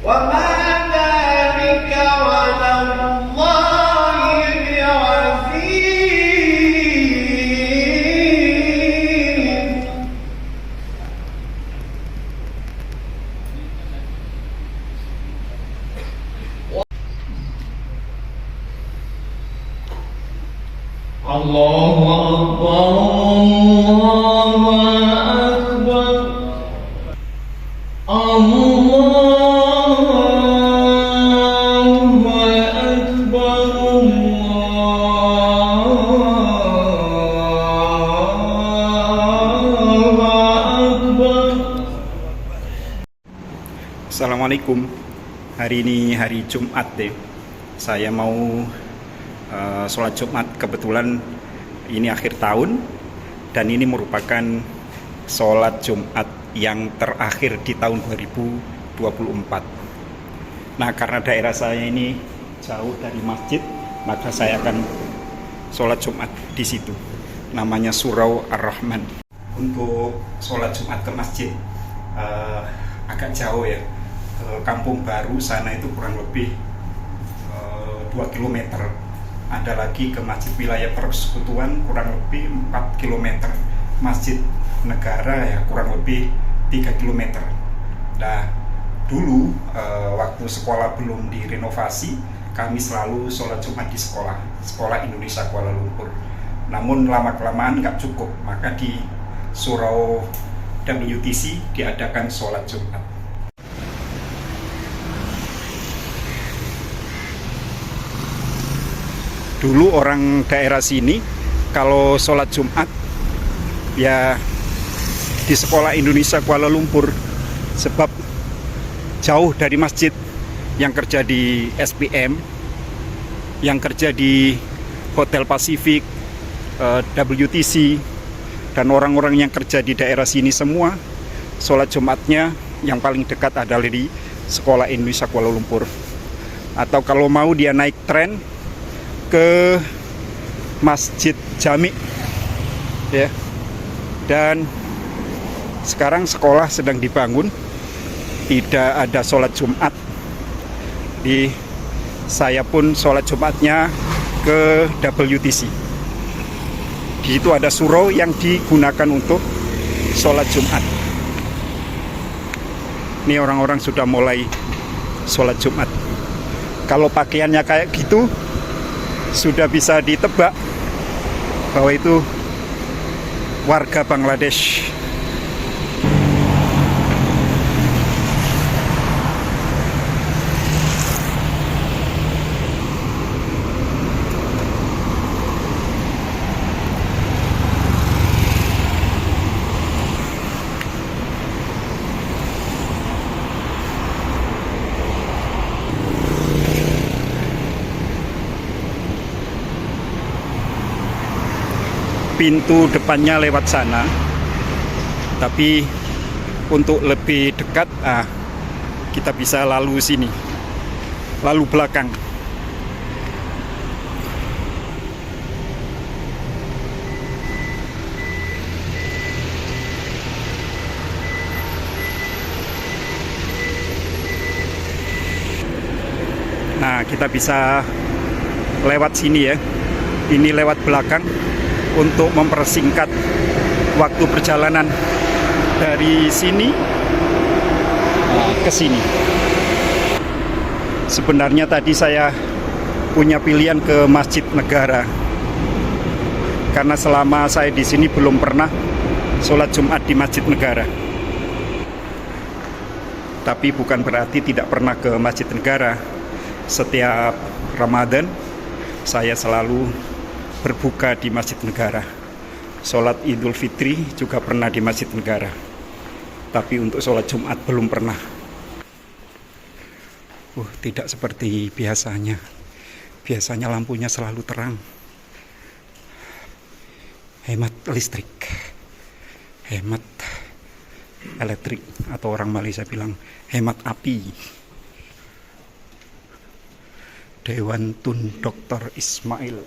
وما ذلك على الله بعزيز. الله أكبر الله أكبر الله أكبر الله أكبر. Assalamualaikum. Hari ini hari Jumat deh. Saya mau sholat Jumat. Kebetulan ini akhir tahun dan ini merupakan sholat Jumat yang terakhir di tahun 2024. Nah, karena daerah saya ini jauh dari masjid, maka saya akan sholat Jumat di situ. Namanya Surau Ar-Rahman. Untuk sholat Jumat ke masjid agak jauh ya. Ke Kampung Baru sana itu kurang lebih 2 km. Ada lagi ke Masjid Wilayah Persekutuan kurang lebih 4 km. Masjid Negara ya kurang lebih 3 km. Nah, dulu waktu sekolah belum direnovasi, kami selalu sholat Jumat di Sekolah Indonesia Kuala Lumpur. Namun lama-kelamaan nggak cukup, maka di Surau WTC diadakan sholat Jumat. Dulu orang daerah sini kalau sholat Jumat ya di Sekolah Indonesia Kuala Lumpur, sebab jauh dari masjid. Yang kerja di SPM, yang kerja di Hotel Pasifik, WTC, dan orang-orang yang kerja di daerah sini semua sholat Jumatnya yang paling dekat adalah di Sekolah Indonesia Kuala Lumpur. Atau kalau mau dia naik tren ke Masjid Jami ya. Dan sekarang sekolah sedang dibangun, tidak ada sholat Jumat. Saya pun sholat Jumatnya ke WTC. Di situ ada surau yang digunakan untuk sholat Jumat. Ini orang-orang sudah mulai sholat Jumat. Kalau pakaiannya kayak gitu, sudah bisa ditebak bahwa itu warga Bangladesh. Pintu depannya lewat sana, tapi untuk lebih dekat kita bisa lalu sini, lalu belakang. Nah, kita bisa lewat sini ya. Ini lewat belakang untuk mempersingkat waktu perjalanan dari sini ke sini. Sebenarnya tadi saya punya pilihan ke Masjid Negara, karena selama saya di sini belum pernah sholat Jumat di Masjid Negara. Tapi bukan berarti tidak pernah ke Masjid Negara. Setiap Ramadan saya selalu berbuka di Masjid Negara. Sholat Idul Fitri juga pernah di Masjid Negara. Tapi untuk sholat Jumat belum pernah. Tidak seperti biasanya. Biasanya lampunya selalu terang. Hemat listrik. Hemat elektrik, atau orang Malaysia bilang hemat api. Dewan Tun Dr. Ismail.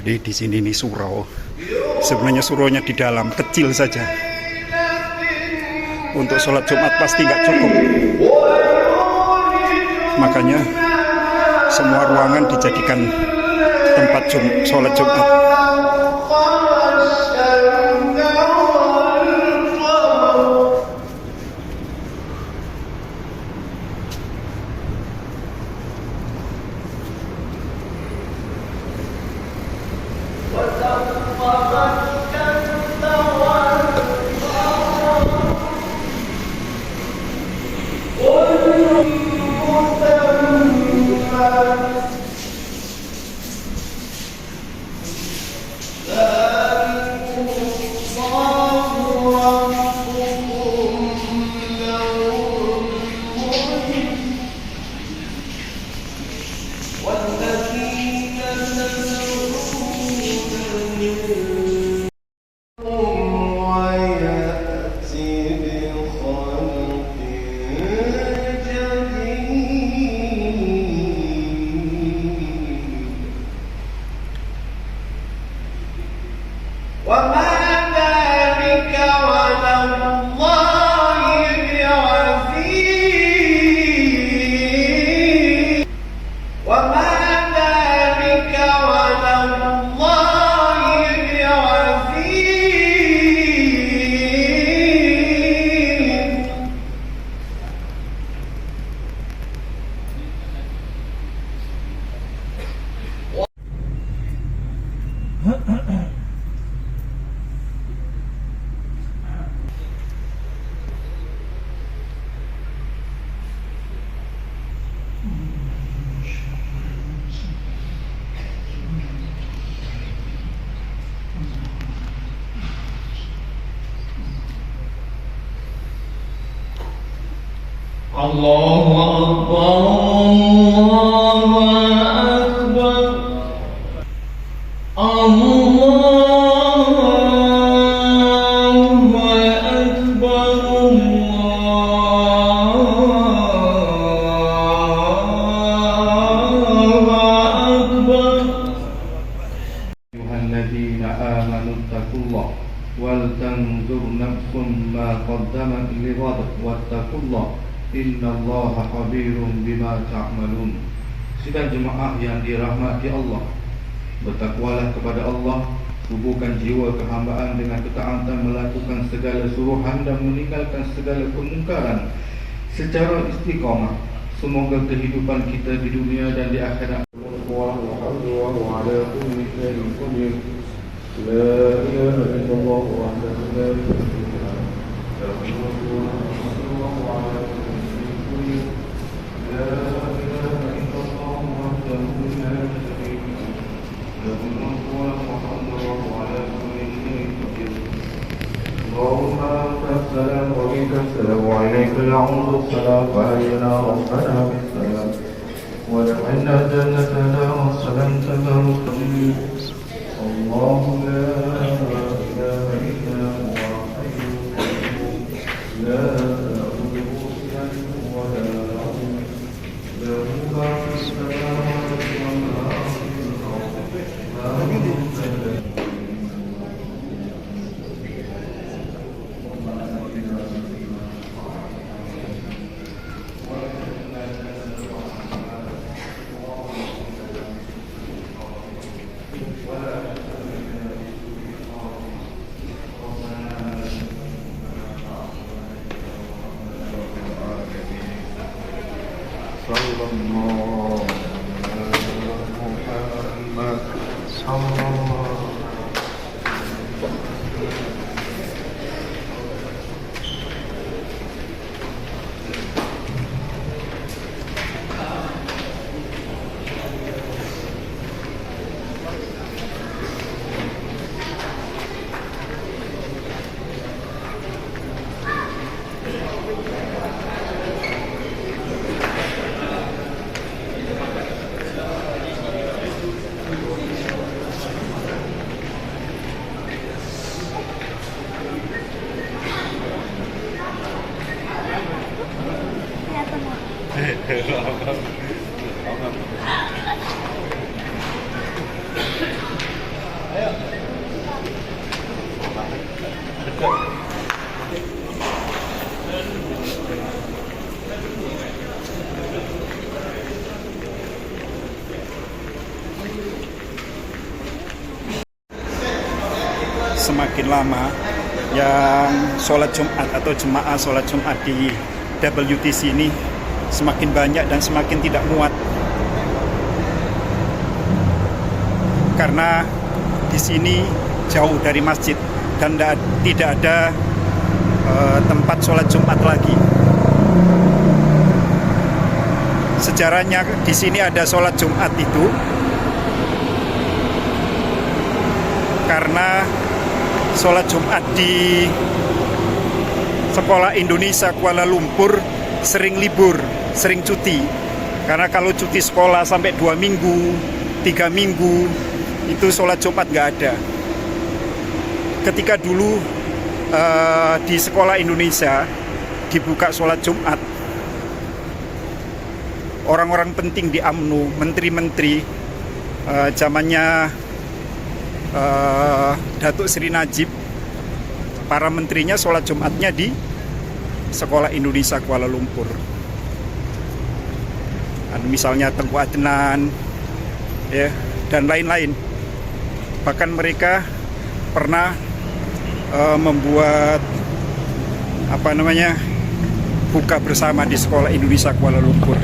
Jadi di sini nih surau. Sebenarnya suraunya di dalam, kecil saja. Untuk sholat Jumat pasti nggak cukup. Makanya semua ruangan dijadikan tempat sholat Jumat. Allahu Akbar, Allahu Akbar, Allahu Akbar, Allahu Akbar. Ayyuhalladzina amanu taqullah wal tanzur nafsum ma qaddamat lighad wattaqullah innallaha khabirum bima ta'malun. Sidang jemaah yang dirahmati Allah, bertakwalah kepada Allah, hubungkan jiwa kehambaan dengan ketaatan, melakukan segala suruhan dan meninggalkan segala kemungkaran secara istiqamah. Semoga kehidupan kita di dunia dan di akhirat. La ilaha illallah wahdahu la syarika lahu. السلام عليك السلام عليك العمد السلام علينا ربنا بالسلام ودخلنا الجنة دار السلام دار الخليل الله لا إله إلا هو الحي القيوم لا تأخذه سنة ولا نوم له ما في السماوات وما في الأرض صلى الله على محمد صلى الله semakin lama yang sholat Jumat atau jemaah sholat Jumat di WTC ini semakin banyak dan semakin tidak muat. Karena di sini jauh dari masjid dan tidak ada tempat sholat Jumat lagi. Sejarahnya di sini ada sholat Jumat itu karena sholat Jumat di Sekolah Indonesia Kuala Lumpur sering libur, sering cuti. Karena kalau cuti sekolah sampai 2 minggu, 3 minggu, itu sholat Jumat nggak ada. Ketika dulu di Sekolah Indonesia dibuka sholat Jumat, orang-orang penting di UMNO, menteri-menteri zamannya Datuk Sri Najib, para menterinya sholat Jumatnya di Sekolah Indonesia Kuala Lumpur. Misalnya Tengku Adnan, ya, dan lain-lain. Bahkan mereka pernah membuat buka bersama di Sekolah Indonesia Kuala Lumpur.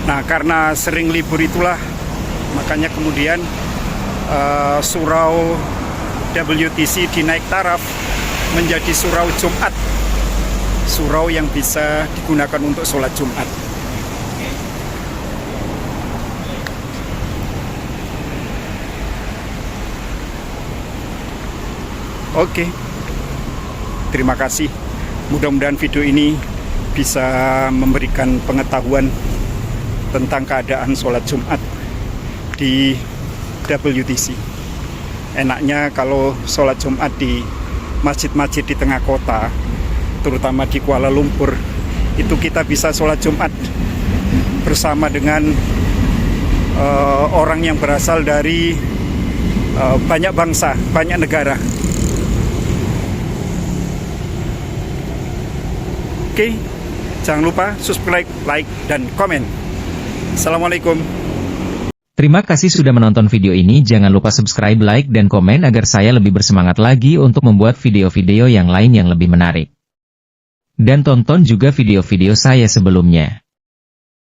Nah, karena sering libur itulah, makanya kemudian surau WTC dinaik taraf menjadi surau Jumat, surau yang bisa digunakan untuk sholat Jumat. Oke, terima kasih. Mudah-mudahan video ini bisa memberikan pengetahuan tentang keadaan sholat Jumat di WTC. Enaknya kalau sholat Jumat di masjid-masjid di tengah kota, terutama di Kuala Lumpur, itu kita bisa sholat Jumat bersama dengan orang yang berasal dari banyak bangsa, banyak negara. Oke, jangan lupa subscribe, like, dan komen. Assalamualaikum. Terima kasih sudah menonton video ini. Jangan lupa subscribe, like, dan komen agar saya lebih bersemangat lagi untuk membuat video-video yang lain yang lebih menarik. Dan tonton juga video-video saya sebelumnya.